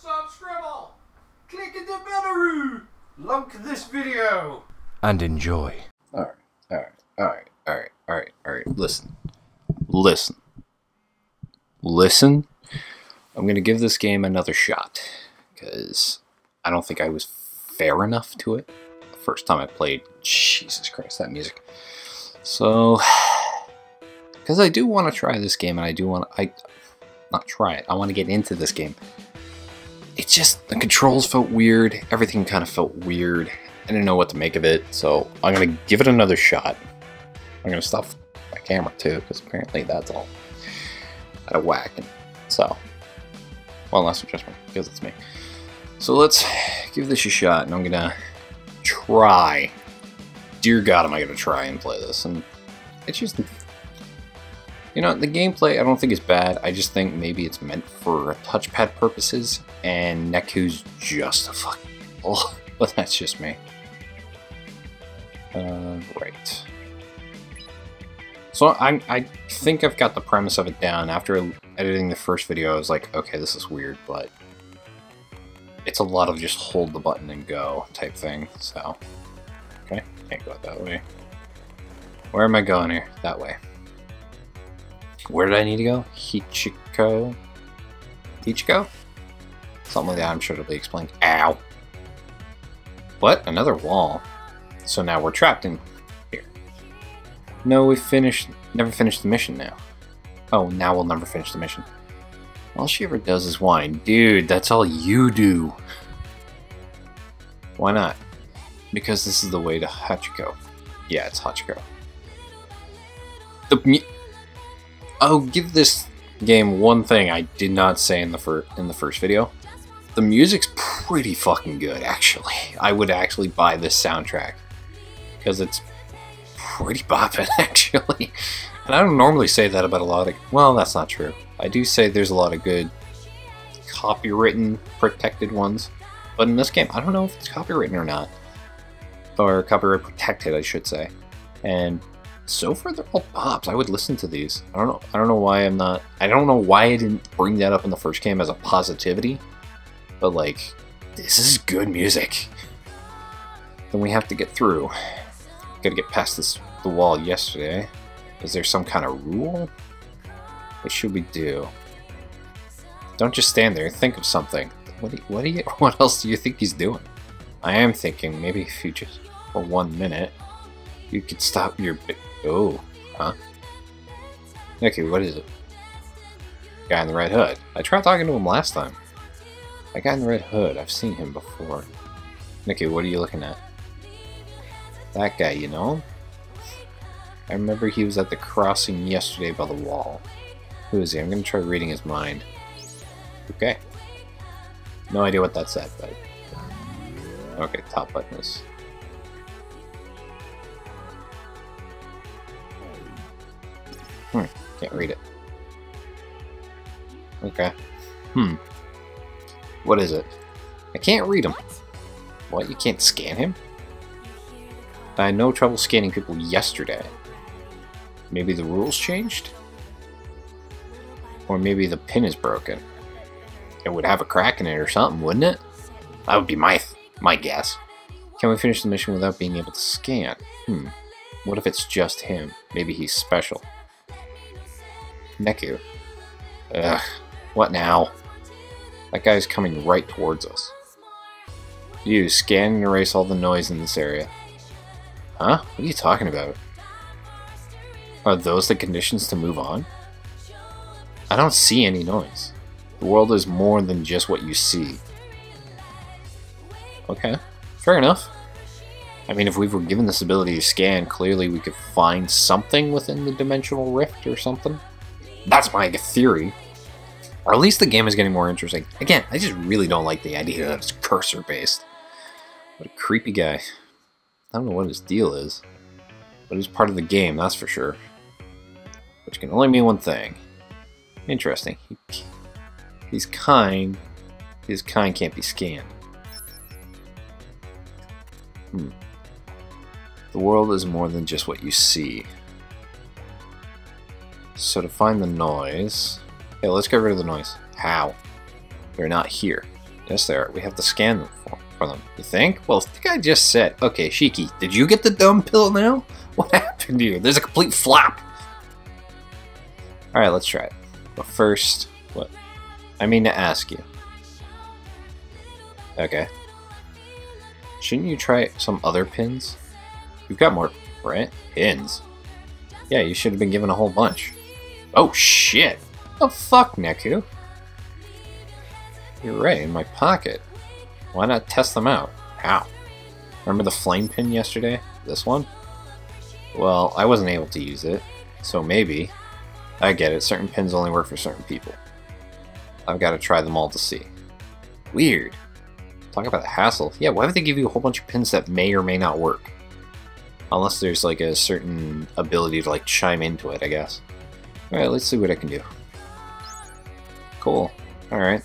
Subscribe! Click the bell, like this video, and enjoy. Alright. Listen. I'm gonna give this game another shot, because I don't think I was fair enough to it the first time I played. Jesus Christ, that music. So, because I do want to try this game, and I do want to, not try it, I want to get into this game. It's just, the controls felt weird, everything kind of felt weird. I didn't know what to make of it, so I'm going to give it another shot. I'm going to stop my camera too, because apparently that's all out of whack. And so, well, that's just me, because it's me. So let's give this a shot, and I'm going to try. Dear God, am I going to try and play this. And it's just, you know, the gameplay I don't think is bad. I just think maybe it's meant for touchpad purposes, and Neku's just a fucking bull. But that's just me. Right. So I think I've got the premise of it down. After editing the first video, I was like, okay, this is weird, but it's a lot of just hold the button and go type thing, so. Okay, can't go that way. Where am I going here? That way. Where did I need to go? Hichiko? Something like that, I'm sure it'll be explained. Ow! What? Another wall? So now we're trapped in here. No, we never finished the mission now. Oh, now we'll never finish the mission. All she ever does is whine. Dude, that's all you do. Why not? Because this is the way to Hachiko. Yeah, it's Hachiko. I'll give this game one thing I did not say in the first video. The music's pretty fucking good, actually. I would actually buy this soundtrack, because it's pretty boppin', actually. And I don't normally say that about a lot of... Well, that's not true. I do say there's a lot of good copywritten, protected ones. But in this game, I don't know if it's copywritten or not. Or copyright protected, I should say. And so far, they're all bops. I would listen to these. I don't know why I'm not... I don't know why I didn't bring that up in the first game as a positivity. But, like, this is good music. Then we have to get through. Gotta get past the wall yesterday. Is there some kind of rule? What should we do? Don't just stand there. Think of something. What else do you think he's doing? I am thinking maybe if you just, for 1 minute, you could stop your... Oh, huh? Okay, what is it? Guy in the red hood. I tried talking to him last time. That guy in the red hood, I've seen him before. Nikki, what are you looking at? That guy, you know? I remember he was at the crossing yesterday by the wall. Who is he? I'm gonna try reading his mind. Okay. No idea what that said, but... Okay, top button is... Can't read it. Okay. What is it? I can't read him. What? You can't scan him? I had no trouble scanning people yesterday. Maybe the rules changed? Or maybe the pin is broken. It would have a crack in it or something, wouldn't it? That would be my guess. Can we finish the mission without being able to scan? What if it's just him? Maybe he's special. Neku. Ugh. What now? That guy's coming right towards us. You, scan and erase all the noise in this area. Huh? What are you talking about? Are those the conditions to move on? I don't see any noise. The world is more than just what you see. Okay, fair enough. I mean, if we were given this ability to scan, clearly we could find something within the dimensional rift or something. That's my theory. Or at least the game is getting more interesting. Again, I just really don't like the idea that it's cursor-based. What a creepy guy. I don't know what his deal is, but he's part of the game, that's for sure. Which can only mean one thing. Interesting. He's kind. His kind can't be scanned. The world is more than just what you see. So to find the noise... Okay, let's get rid of the noise. How? They're not here. Yes, they are. We have to scan them for them. You think? Well, I think I just said. Okay, Shiki, did you get the dumb pill now? What happened to you? There's a complete flop. Alright, let's try it. But first, what? I mean to ask you. Okay. Shouldn't you try some other pins? You've got more, right? Pins? Yeah, you should have been given a whole bunch. Oh, shit! Oh, fuck, Neku? You're right, in my pocket. Why not test them out? How? Remember the flame pin yesterday? This one? Well, I wasn't able to use it, so maybe. I get it, certain pins only work for certain people. I've got to try them all to see. Weird. Talk about the hassle. Yeah, why would they give you a whole bunch of pins that may or may not work? Unless there's like a certain ability to like chime into it, I guess. Alright, let's see what I can do. Cool. Alright.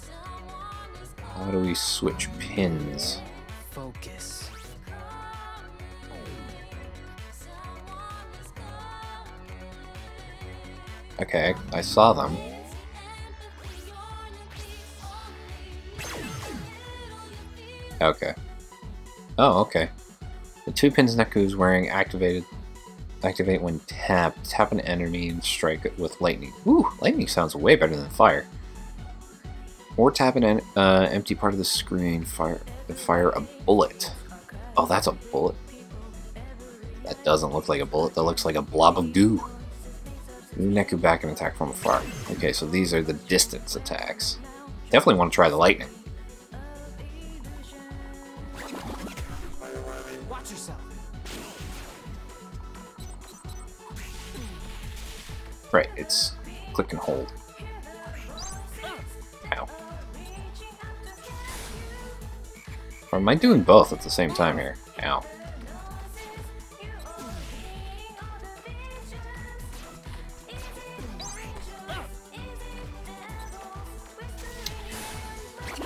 How do we switch pins? Focus. Okay, I saw them. Okay. Oh, okay. The 2 pins Neku is wearing activate when tapped. Tap an enemy and strike it with lightning. Ooh, lightning sounds way better than fire. Or tap an empty part of the screen, fire a bullet. Oh, that's a bullet. That doesn't look like a bullet. That looks like a blob of goo. Move Neku back and attack from afar. Okay, so these are the distance attacks. Definitely want to try the lightning. Watch yourself. Right, it's click and hold. Ow. Or am I doing both at the same time here? Ow.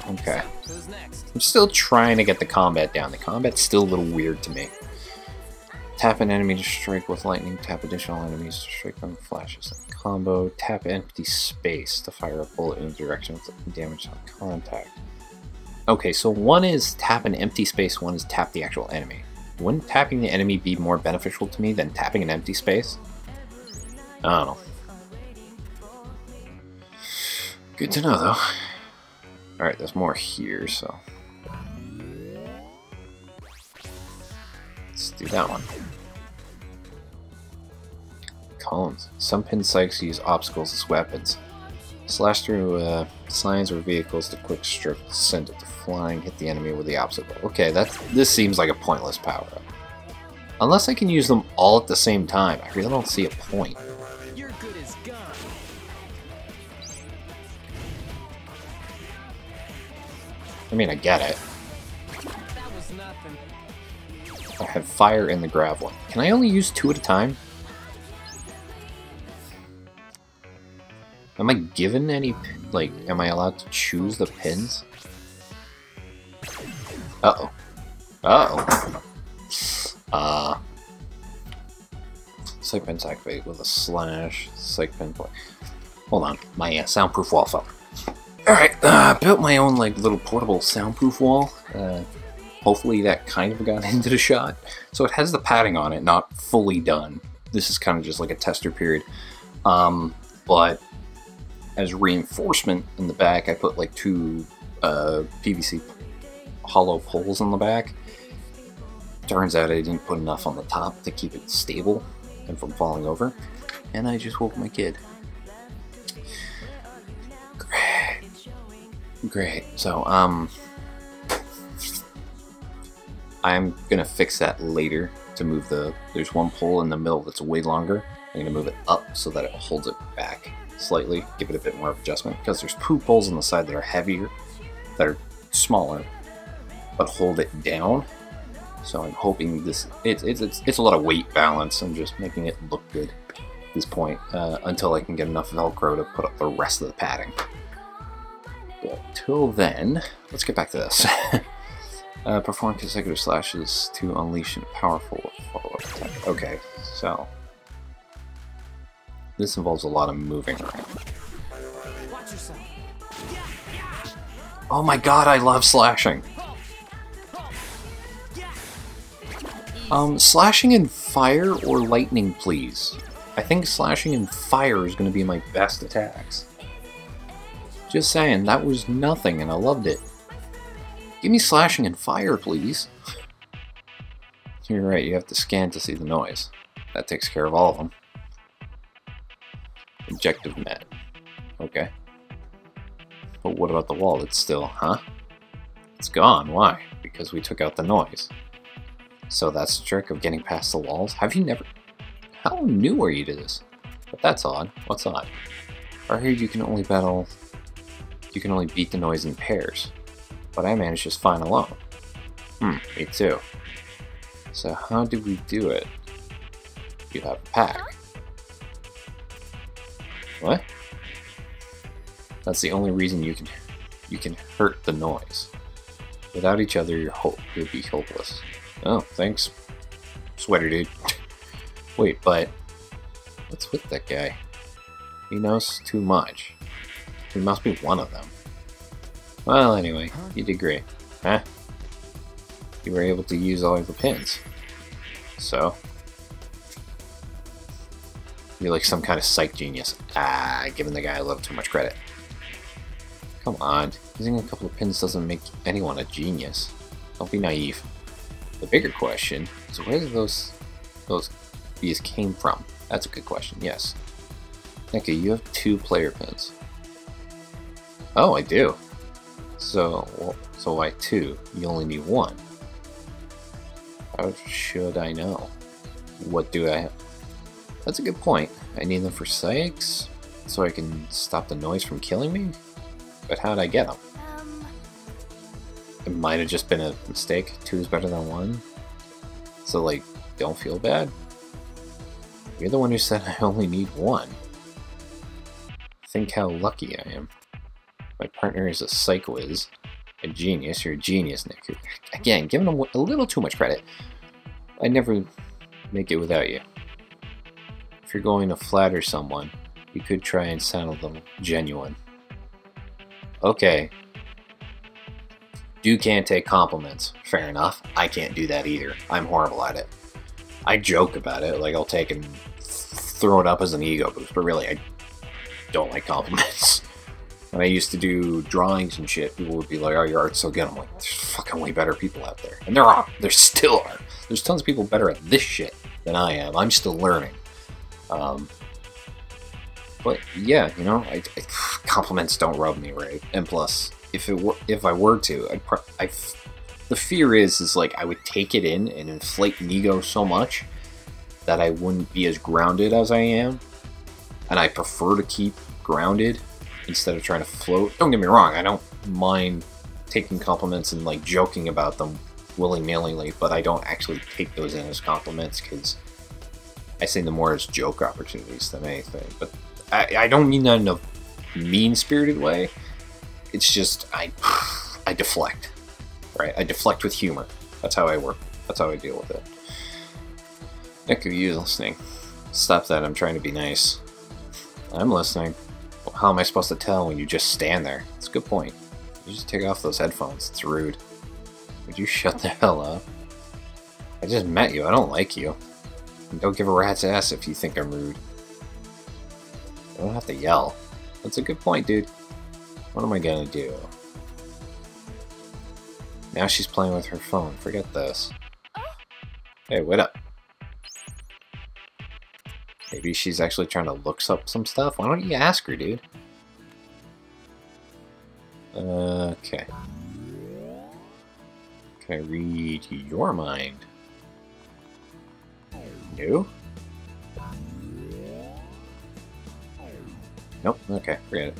Okay. Who's next? I'm still trying to get the combat down. The combat's still a little weird to me. Tap an enemy to strike with lightning. Tap additional enemies to strike them with flashes. Combo. Tap empty space to fire a bullet in a direction with damage on contact. Okay, so one is tap an empty space, one is tap the actual enemy. Wouldn't tapping the enemy be more beneficial to me than tapping an empty space? I don't know. Good to know, though. Alright, there's more here, so... let's do that one. Cones. Some pin psychs use obstacles as weapons. Slash through signs or vehicles to quick strip, send it to flying, hit the enemy with the obstacle. Okay, this seems like a pointless power-up. Unless I can use them all at the same time, I really don't see a point. You're good as gone. I mean, I get it. That was nothing. I have fire in the grav one. Can I only use 2 at a time? Am I given any, like, am I allowed to choose the pins? Uh-oh. Uh-oh. Psych pins activate with a slash. Psych pin play. Hold on, my soundproof wall fell. Alright, built my own, like, little portable soundproof wall. Hopefully that kind of got into the shot. So it has the padding on it, not fully done. This is kind of just like a tester period. But as reinforcement in the back, I put like 2 PVC hollow poles on the back. Turns out I didn't put enough on the top to keep it stable and from falling over. And I just woke my kid. Great. So, I'm gonna fix that later to move there's one pole in the middle that's way longer. I'm gonna move it up so that it holds it back slightly, give it a bit more of adjustment, because there's 2 poles on the side that are heavier, that are smaller, but hold it down. So I'm hoping this, it's a lot of weight balance. I'm just making it look good at this point, until I can get enough Velcro to put up the rest of the padding. But till then, let's get back to this. Perform consecutive slashes to unleash a powerful follow-up attack. Okay, so this involves a lot of moving around. Watch yourself. Oh my god, I love slashing. Slashing in fire or lightning, please. I think slashing in fire is going to be my best attacks. Just saying, that was nothing and I loved it. Give me slashing in fire, please. You're right, you have to scan to see the noise. That takes care of all of them. Objective met. Okay. But what about the wall? It's still, huh? It's gone. Why? Because we took out the noise. So that's the trick of getting past the walls? Have you never... How new are you to this? But that's odd. What's odd? I heard you can only battle... You can only beat the noise in pairs. But I managed just fine alone. Me too. So how did we do it? You have a pack. What? That's the only reason you can hurt the noise. Without each other, you'll be hopeless. Oh, thanks, sweater dude. Wait, but what's with that guy? He knows too much. He must be one of them. Well, anyway, you did great. Huh? You were able to use all of the pins. So? You're like some kind of psych genius. Giving the guy a little too much credit. Come on, using a couple of pins doesn't make anyone a genius. Don't be naive. The bigger question is where those bees came from. That's a good question, yes. Okay, you have 2 player pins. Oh, I do. So why 2? You only need 1. How should I know? What do I have? That's a good point. I need them for psychs, so I can stop the noise from killing me? But how'd I get them? It might have just been a mistake. 2 is better than 1. So, like, don't feel bad. You're the one who said I only need 1. Think how lucky I am. My partner is a psych whiz. A genius. You're a genius, Nick. Again, giving him a little too much credit. I'd never make it without you. If you're going to flatter someone, you could try and sound them genuine. Okay. You can't take compliments. Fair enough. I can't do that either. I'm horrible at it. I joke about it, like I'll take and throw it up as an ego boost, but really I don't like compliments. When I used to do drawings and shit, people would be like, oh, your art's so good. I'm like, there's fucking way better people out there. And there are. There still are. There's tons of people better at this shit than I am. I'm still learning. But yeah, you know, compliments don't rub me right. And plus, if I were to, the fear is like I would take it in and inflate an ego so much that I wouldn't be as grounded as I am. And I prefer to keep grounded instead of trying to float. Don't get me wrong, I don't mind taking compliments and like joking about them willy-nilly, but I don't actually take those in as compliments because I see them more as joke opportunities than anything. But I don't mean that in a mean-spirited way. It's just I deflect, right? I deflect with humor. That's how I work. That's how I deal with it. Nick, are you listening? Stop that. I'm trying to be nice. I'm listening. Well, how am I supposed to tell when you just stand there? It's a good point. You just take off those headphones. It's rude. Would you shut the hell up? I just met you. I don't like you. And don't give a rat's ass if you think I'm rude. I don't have to yell. That's a good point, dude. What am I gonna do? Now she's playing with her phone. Forget this. Hey, wait up. Maybe she's actually trying to look up some stuff. Why don't you ask her, dude? Okay. Can I read your mind? No? Nope. Okay, forget it.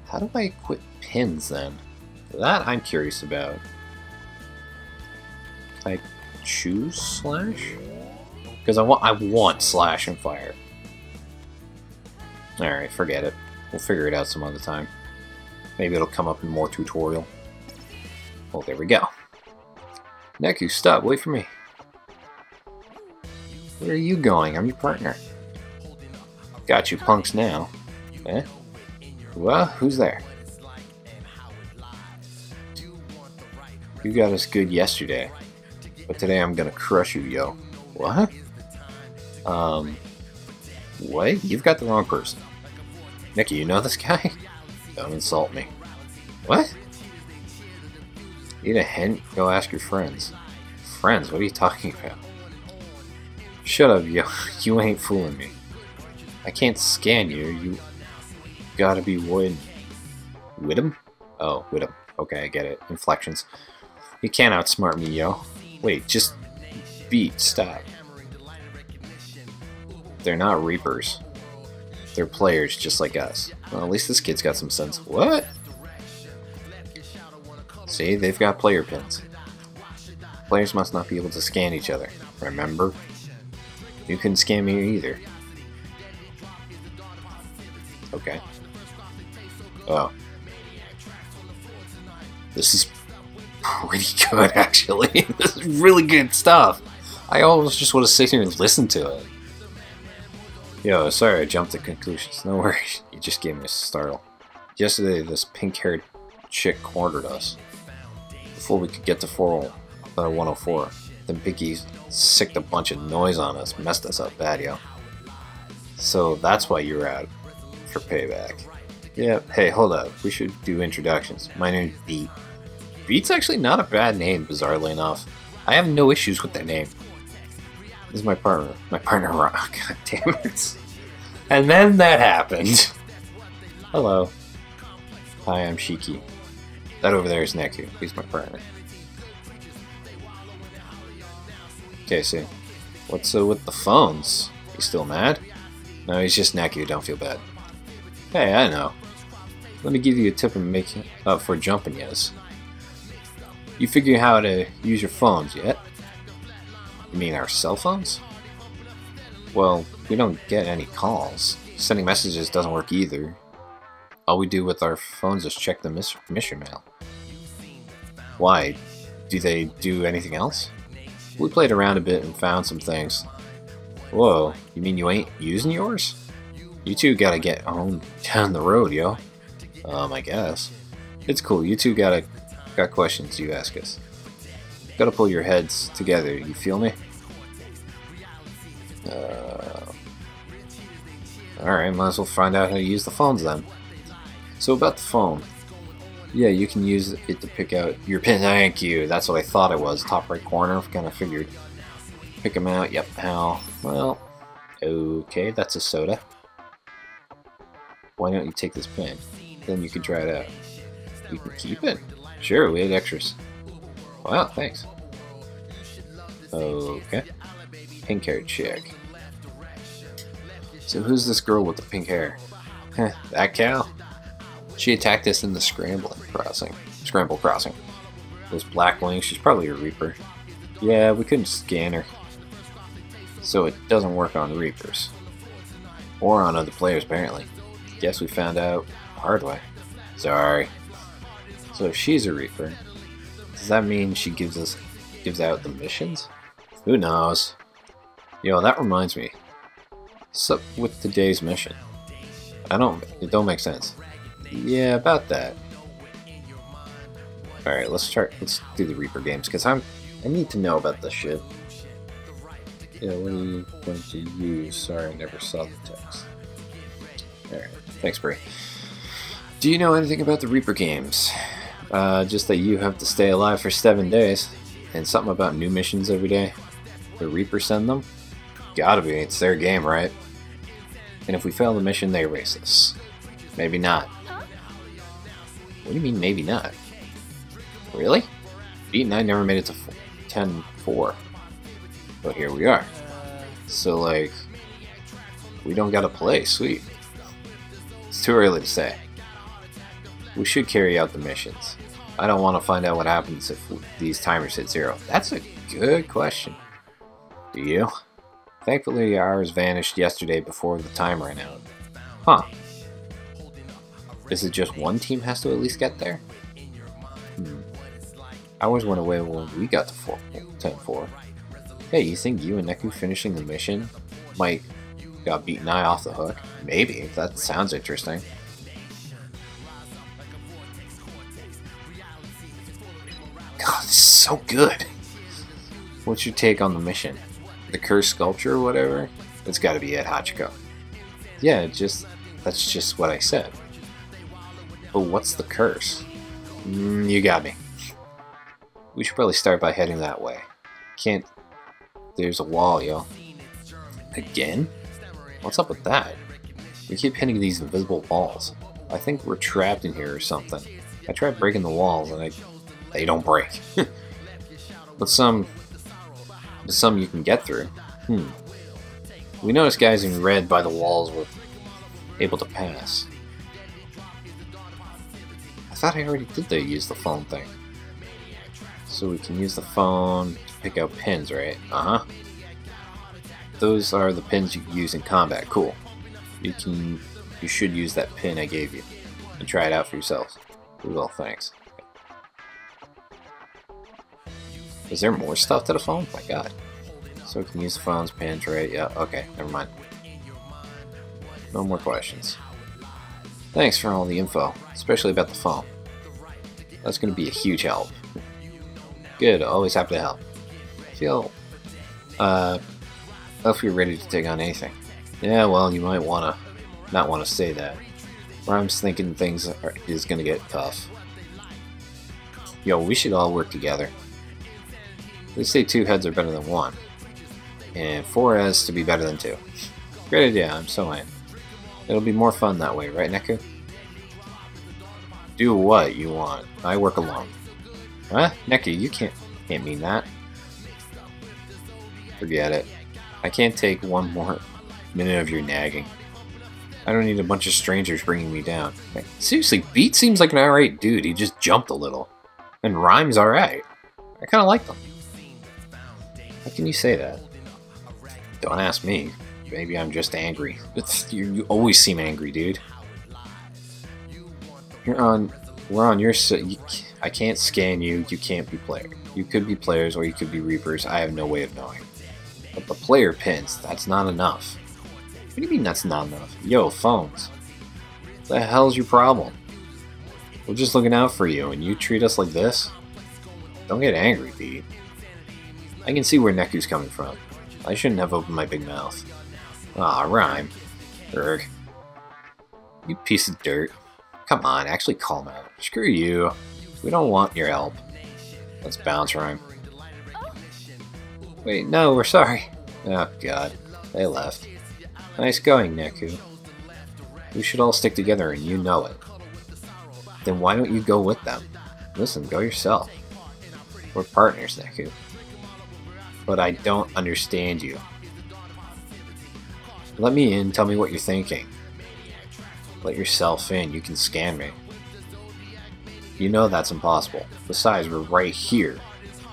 How do I equip pins then? That I'm curious about. Can I choose slash? Because I want slash and fire. Alright, forget it. We'll figure it out some other time. Maybe it'll come up in more tutorial. Well, there we go. Neku, stop. Wait for me. Where are you going? I'm your partner. Got you punks now. Eh? Well, who's there? You got us good yesterday, but today I'm gonna crush you, yo. What? What? You've got the wrong person. Nikki, you know this guy? Don't insult me. What? Need a hint? Go ask your friends. Friends? What are you talking about? Shut up, yo. You ain't fooling me. I can't scan you. You gotta be Widom? Oh, Widom. Okay, I get it. Inflections. You can't outsmart me, yo. Wait, just stop. They're not Reapers. They're players just like us. Well, at least this kid's got some sense. What? See, they've got player pins. Players must not be able to scan each other. Remember? You couldn't scan me either. Okay. Oh. This is pretty good, actually. This is really good stuff. I almost just want to sit here and listen to it. Yo, sorry I jumped to conclusions. No worries. You just gave me a startle. Yesterday, this pink-haired chick cornered us. Before we could get to 104, then Piggy sicked a bunch of noise on us. Messed us up bad, yo. So that's why you're out for payback. Yeah, hey, hold up. We should do introductions. My name's Beat. Beat's actually not a bad name, bizarrely enough. I have no issues with that name. This is my partner. My partner, Rock. God damn it. And then that happened. Hello. Hi, I'm Shiki. That over there is Neku. He's my partner. Okay, see. What's with the phones? You still mad? No, he's just Neku. Don't feel bad. Hey, I know. Let me give you a tip and make up for jumping yes. You figure out how to use your phones yet? You mean our cell phones? Well, we don't get any calls. Sending messages doesn't work either. All we do with our phones is check the mission mail. Why? Do they do anything else? We played around a bit and found some things. Whoa, you mean you ain't using yours? You two gotta get home down the road, yo. I guess. It's cool, you two got questions you ask us. Gotta pull your heads together, you feel me? Alright, might as well find out how to use the phones then. So about the phone. Yeah, you can use it to pick out your pin. Thank you, that's what I thought it was. Top right corner, kinda figured. Pick them out, yep, how? Well, okay, that's a soda. Why don't you take this pin? Then you can try it out. You can keep it? Sure, we had extras. Wow, thanks. Okay. Pink hair chick. So who's this girl with the pink hair? Heh, that cow? She attacked us in the Scramble Crossing. Those black wings, she's probably a Reaper. Yeah, we couldn't scan her. So it doesn't work on Reapers. Or on other players, apparently. Guess we found out the hard way. Sorry. So if she's a Reaper, does that mean she gives out the missions? Who knows? Yo, that reminds me. What's up with today's mission? It don't make sense. Yeah, about that. Alright, let's do the Reaper games, because I need to know about this shit. Yeah, what are you going to use? Sorry, I never saw the text. Alright, thanks, Brie. Do you know anything about the Reaper games? Just that you have to stay alive for 7 days, and something about new missions every day. The Reaper send them? Gotta be, it's their game, right? And if we fail the mission, they erase us. Maybe not. What do you mean, maybe not? Really? Beat and I never made it to 10-4. But here we are. So, like, we don't gotta play, sweet. It's too early to say. We should carry out the missions. I don't want to find out what happens if these timers hit 0. That's a good question. Do you? Thankfully, ours vanished yesterday before the time ran out. Huh. Is it just one team has to at least get there? Ours went away when we got to 10-4. Hey, you think you and Neku finishing the mission might got Beat and I off the hook? Maybe. That sounds interesting. God, this is so good. What's your take on the mission? The cursed sculpture or whatever? It's gotta be it, Hachiko. Yeah, that's just what I said. But what's the curse? You got me. We should probably start by heading that way. Can't... There's a wall, yo. Again? What's up with that? We keep hitting these invisible walls. I think we're trapped in here or something. I tried breaking the walls and they don't break. But some you can get through. We noticed guys in red by the walls were able to pass. I thought I already did use the phone thing. So we can use the phone to pick out pins, right? Uh-huh. Those are the pins you can use in combat. Cool. You should use that pin I gave you and try it out for yourselves. Well, thanks. Is there more stuff to the phone? My god. So we can use the phone's pins, right? Yeah, okay, never mind. No more questions. Thanks for all the info, especially about the phone. That's going to be a huge help. Good, always happy to help. I feel you're ready to take on anything. Yeah, well, you might not want to say that. Rhyme's thinking is going to get tough. Yo, we should all work together. They say 2 heads are better than 1. And 4 heads to be better than 2. Great idea, I'm so in. It'll be more fun that way, right, Neku? Do what you want. I work alone. Huh? Neku, you can't mean that. Forget it. I can't take one more minute of your nagging. I don't need a bunch of strangers bringing me down. Seriously, Beat seems like an alright dude. He just jumped a little. And Rhyme's alright. I kinda like them. How can you say that? Don't ask me. Maybe I'm just angry. You always seem angry, dude. We're on your side. I can't scan you. You can't be player. You could be players or you could be Reapers. I have no way of knowing. But the player pins, that's not enough. What do you mean that's not enough? Yo, phones. What the hell's your problem? We're just looking out for you and you treat us like this? Don't get angry, Pete. I can see where Neku's coming from. I shouldn't have opened my big mouth. Ah, Rhyme. Erg. You piece of dirt. Come on, actually calm out. Screw you. We don't want your help. Let's bounce, Rhyme. Wait, no, we're sorry. Oh, God. They left. Nice going, Neku. We should all stick together and you know it. Then why don't you go with them? Listen, go yourself. We're partners, Neku. But I don't understand you. Let me in, tell me what you're thinking. Let yourself in, you can scan me. You know that's impossible. Besides, we're right here.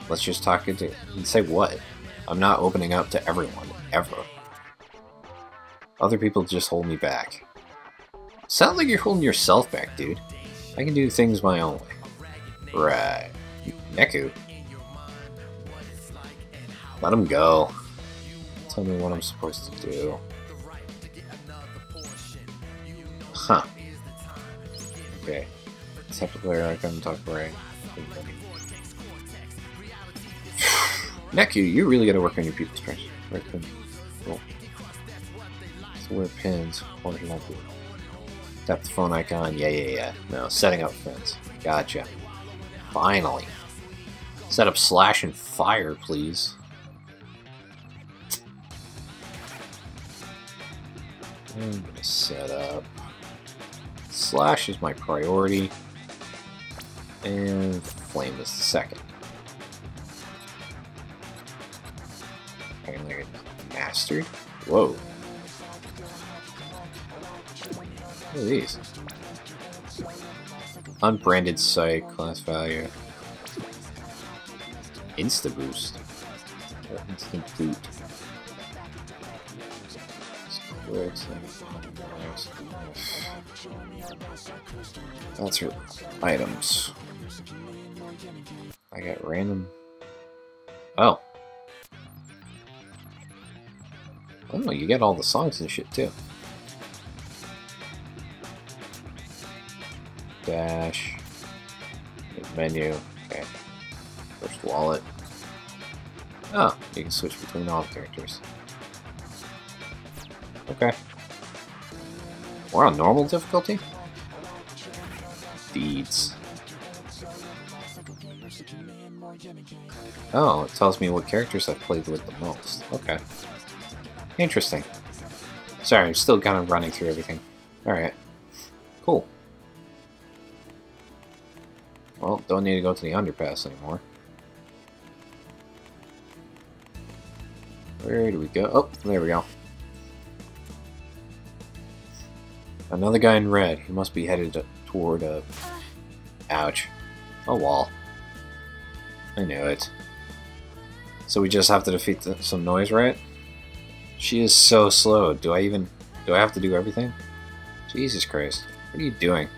Let's just talk and say what? I'm not opening up to everyone, ever. Other people just hold me back. Sounds like you're holding yourself back, dude. I can do things my own way. Right. Neku. Let him go. Tell me what I'm supposed to do. Huh. Okay. Tap the player icon, talk right. Neku, you really gotta work on your people's pressure. Right pin. Cool. So where pins, horizontal. Tap the phone icon, yeah. No, setting up pins. Gotcha. Finally. Set up slash and fire, please. I'm gonna set up slash is my priority and flame is the second. And they're mastered. Whoa. What are these? Unbranded site, class value. Insta boost. Or instant boot. That's her items. I got random. Oh. Oh, you get all the songs and shit too. Dash. Menu. Okay. First wallet. Oh, you can switch between all the characters. Okay. We're on normal difficulty? Deeds. Oh, it tells me what characters I've played with the most. Okay. Interesting. Sorry, I'm still kind of running through everything. Alright. Cool. Well, don't need to go to the underpass anymore. Where do we go? Oh, there we go. Another guy in red. He must be headed toward a... Ouch. A wall. I knew it. So we just have to defeat some noise, right? She is so slow. Do I have to do everything? Jesus Christ. What are you doing?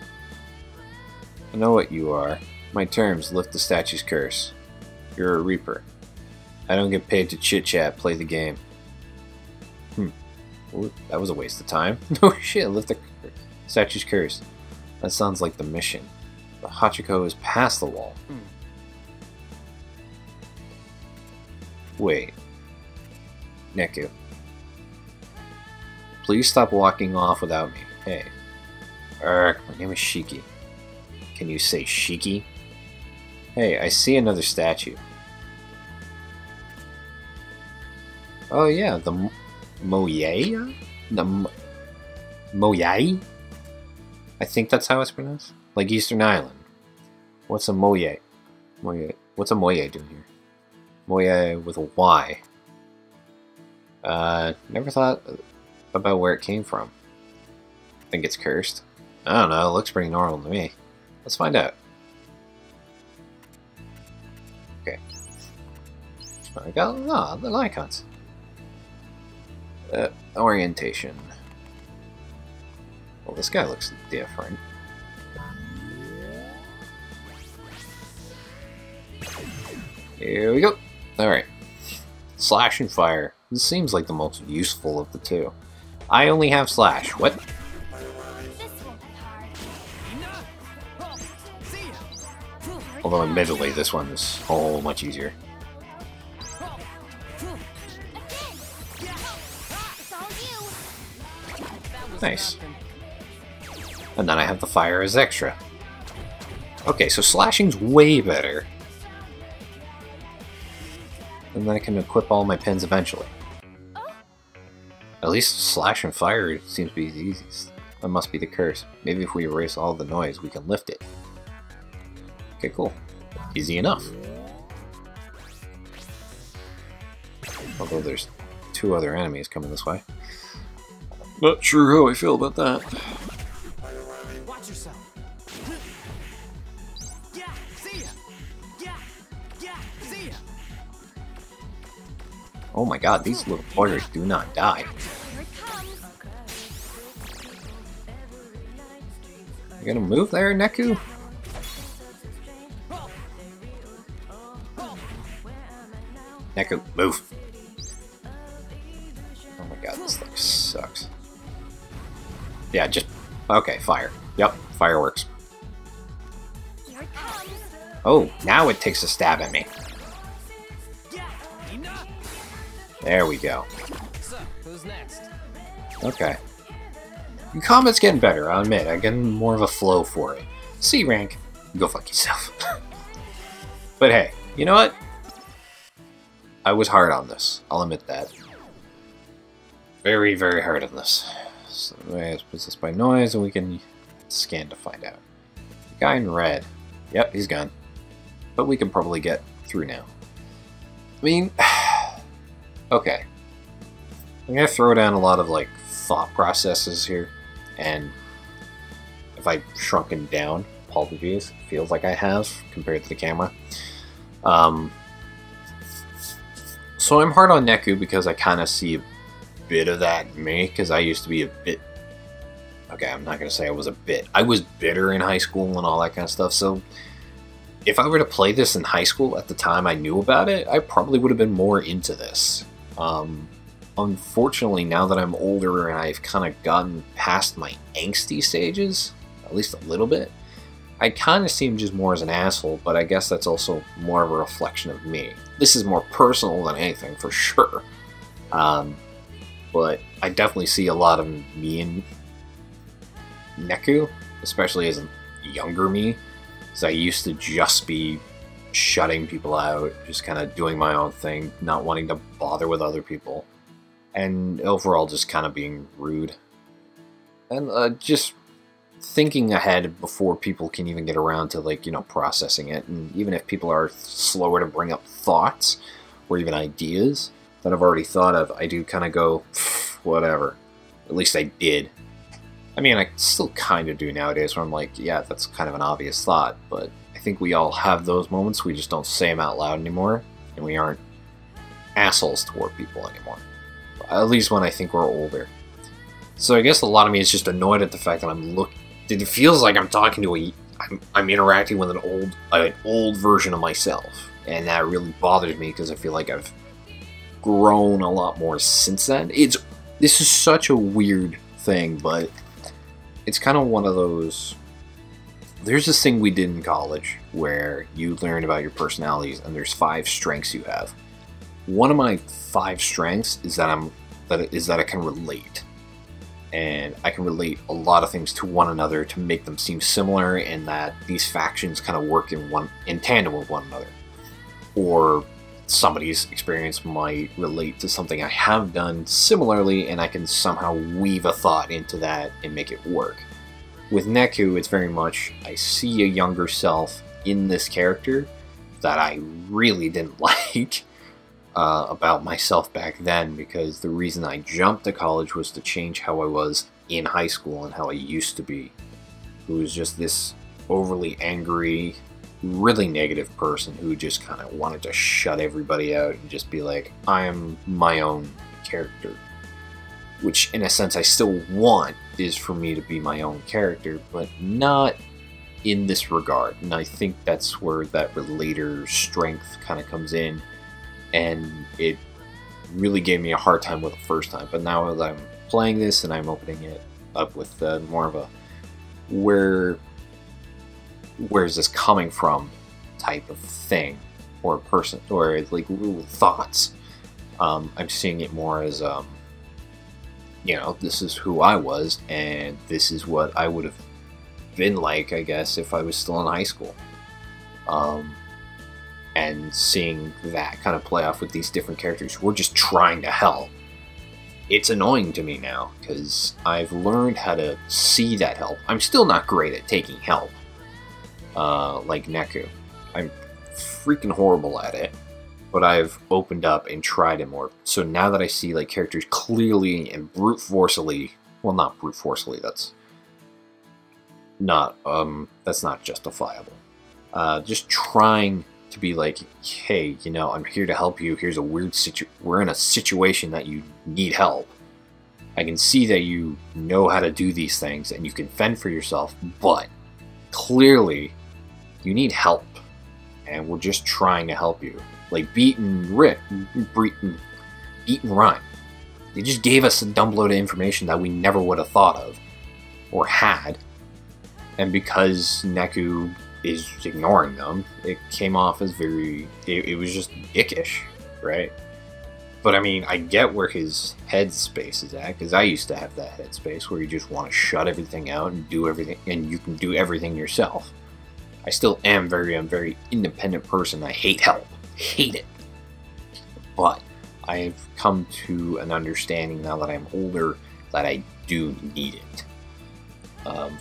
I know what you are. My terms, lift the statue's curse. You're a reaper. I don't get paid to chit-chat, play the game. Ooh, that was a waste of time. No shit, lift the statue's curse. That sounds like the mission. But Hachiko is past the wall. Wait. Neku. Please stop walking off without me. Hey. My name is Shiki. Can you say Shiki? Hey, I see another statue. Oh yeah, the Moyai? The Moyai? I think that's how it's pronounced. Like Eastern Island. What's a Moyai? What's a Moyai doing here? Moyai with a Y. Never thought about where it came from. Think it's cursed? I don't know, it looks pretty normal to me. Let's find out. Okay. I got little icons. Orientation. Well, this guy looks different. Here we go. Alright. Slash and fire. This seems like the most useful of the two. I only have slash. What? Although admittedly, this one is whole much easier. Nice. And then I have the fire as extra. Okay, so slashing's way better. And then I can equip all my pins eventually. At least slash and fire seems to be the easiest. That must be the curse. Maybe if we erase all the noise, we can lift it. Okay, cool. Easy enough. Although there's two other enemies coming this way. Not sure how I feel about that. Watch yourself. Yeah, see ya. Yeah, see ya. Oh my god, these little buggers do not die. You gonna move there, Neku? Neku, move. Oh my god, this thing sucks. Yeah, just... Okay, fire. Yep, fireworks. Oh, now it takes a stab at me. There we go. So, who's next? Okay. Your combat's getting better, I'll admit. I'm getting more of a flow for it. C rank. Go fuck yourself. But hey, you know what? I was hard on this. I'll admit that. Very, very hard on this. So let's put this by noise and we can scan to find out. The guy in red. Yep, he's gone. But we can probably get through now. I mean... Okay. I'm gonna throw down a lot of, like, thought processes here. And if I've shrunken down, apologies, feels like I have, compared to the camera. So I'm hard on Neku because I kind of see a bit of that in me, because I used to be a bit... Okay, I'm not going to say I was a bit. I was bitter in high school and all that kind of stuff, so... If I were to play this in high school at the time I knew about it, I probably would have been more into this. Unfortunately, now that I'm older and I've kind of gotten past my angsty stages, at least a little bit, I kind of see him just more as an asshole, but I guess that's also more of a reflection of me. This is more personal than anything, for sure. But I definitely see a lot of me in Neku, especially as a younger me, because I used to just be shutting people out, just kind of doing my own thing, not wanting to bother with other people, and overall just kind of being rude. And just thinking ahead before people can even get around to, like, you know, processing it. And even if people are slower to bring up thoughts or even ideas that I've already thought of, I do kind of go, whatever. At least I did. I mean, I still kind of do nowadays, where I'm like, yeah, that's kind of an obvious thought, but I think we all have those moments. We just don't say them out loud anymore, and we aren't assholes toward people anymore. At least when I think we're older. So I guess a lot of me is just annoyed at the fact that it feels like I'm talking to I'm interacting with an old version of myself, and that really bothers me because I feel like I've grown a lot more since then. This is such a weird thing, but it's kind of one of those. There's this thing we did in college where you learn about your personalities, and there's 5 strengths you have. One of my 5 strengths is that I can relate. And I can relate a lot of things to one another to make them seem similar, and that these factions kind of work in tandem with one another. Or somebody's experience might relate to something I have done similarly, and I can somehow weave a thought into that and make it work. With Neku, it's very much, I see a younger self in this character that I really didn't like about myself back then, because the reason I jumped to college was to change how I was in high school and how I used to be. Who was just this overly angry, really negative person who just kind of wanted to shut everybody out and just be like, I am my own character. Which, in a sense, I still want is for me to be my own character, but not in this regard. And I think that's where that relator strength kind of comes in, and it really gave me a hard time with the first time. But now as I'm playing this and I'm opening it up with more of a where is this coming from type of thing, or person, or like little thoughts, I'm seeing it more as you know, this is who I was, and this is what I would have been like, I guess, if I was still in high school. And seeing that kind of play off with these different characters who are just trying to help. It's annoying to me now, because I've learned how to see that help. I'm still not great at taking help, like Neku. I'm freaking horrible at it. But I've opened up and tried it more. So now that I see like characters clearly and brute forcefully, well, not brute forcefully, that's not justifiable. Just trying to be like, hey, you know, I'm here to help you. Here's a weird we're in a situation that you need help. I can see that you know how to do these things and you can fend for yourself, but clearly you need help, and we're just trying to help you. Like beat and rhyme. They just gave us a dumb load of information that we never would have thought of or had, and because Neku is ignoring them, it came off as very, it was just dickish, right? But I mean, I get where his headspace is at, because I used to have that headspace where you just want to shut everything out and do everything, and you can do everything yourself. I still am a very independent person. I hate help. Hate it. But I've come to an understanding now that I'm older that I do need it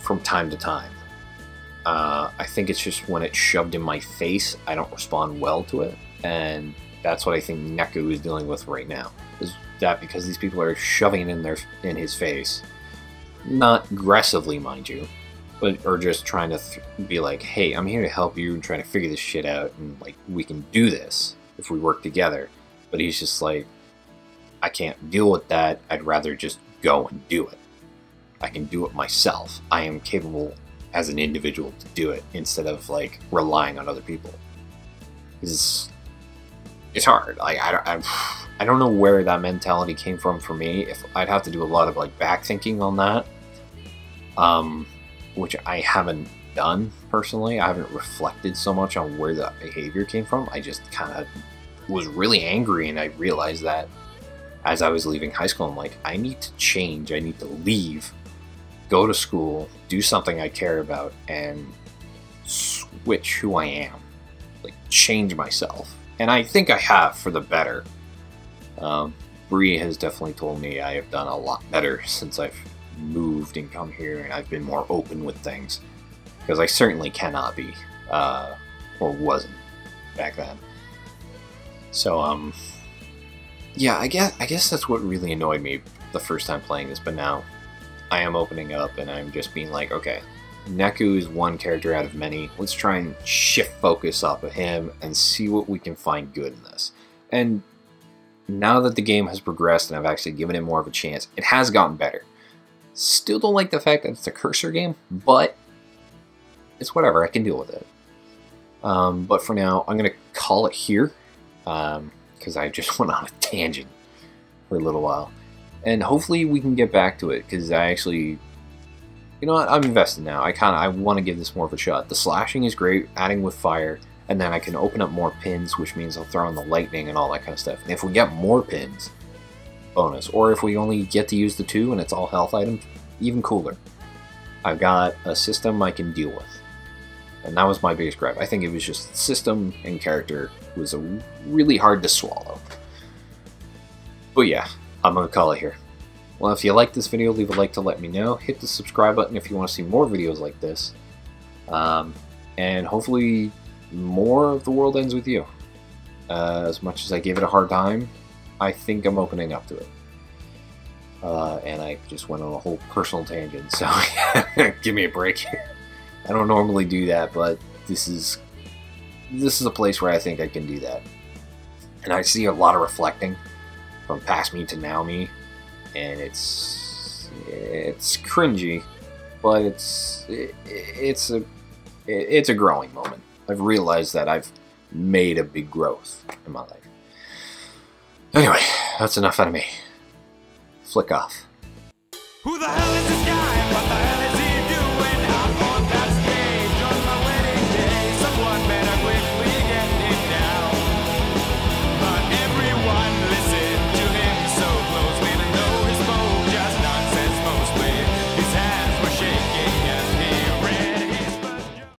from time to time. I think it's just when it's shoved in my face, I don't respond well to it, and that's what I think Neku is dealing with right now. Is that because these people are shoving it in his face, not aggressively, mind you, but are just trying to be like, hey, I'm here to help you and trying to figure this shit out, and like we can do this if we work together. But he's just like, I can't deal with that. I'd rather just go and do it. I can do it myself. I am capable as an individual to do it instead of like relying on other people. It's hard. I don't know where that mentality came from for me. If I'd have to do a lot of like back thinking on that, which I haven't done, personally. I haven't reflected so much on where that behavior came from. I just kind of was really angry, and I realized that as I was leaving high school, I'm like, I need to change. I need to leave, go to school, do something I care about, and switch who I am. Like, change myself. And I think I have, for the better. Bree has definitely told me I have done a lot better since I've moved and come here, and I've been more open with things. Because I certainly cannot be, or wasn't, back then. So, yeah, I guess that's what really annoyed me the first time playing this, but now I am opening up, and I'm just being like, okay, Neku is one character out of many. Let's try and shift focus off of him and see what we can find good in this. And now that the game has progressed and I've actually given it more of a chance, it has gotten better. Still don't like the fact that it's a cursor game, but it's whatever, I can deal with it. But for now, I'm going to call it here, because I just went on a tangent for a little while. And hopefully we can get back to it, because I actually, you know what, I'm invested now. I want to give this more of a shot. The slashing is great, adding with fire, and then I can open up more pins, which means I'll throw in the lightning and all that kind of stuff. And if we get more pins, bonus. Or if we only get to use the 2 and it's all health items, even cooler. I've got a system I can deal with. And that was my biggest gripe. I think it was just system and character was really hard to swallow. But yeah, I'm going to call it here. Well, if you like this video, leave a like to let me know. Hit the subscribe button if you want to see more videos like this. And hopefully more of The World Ends With You. As much as I gave it a hard time, I think I'm opening up to it. And I just went on a whole personal tangent, so give me a break here. I don't normally do that, but this is a place where I think I can do that. And I see a lot of reflecting from past me to now me, and it's cringy, but it's a growing moment. I've realized that I've made a big growth in my life. Anyway, that's enough out of me. Flick off. Who the hell is this guy? What the hell?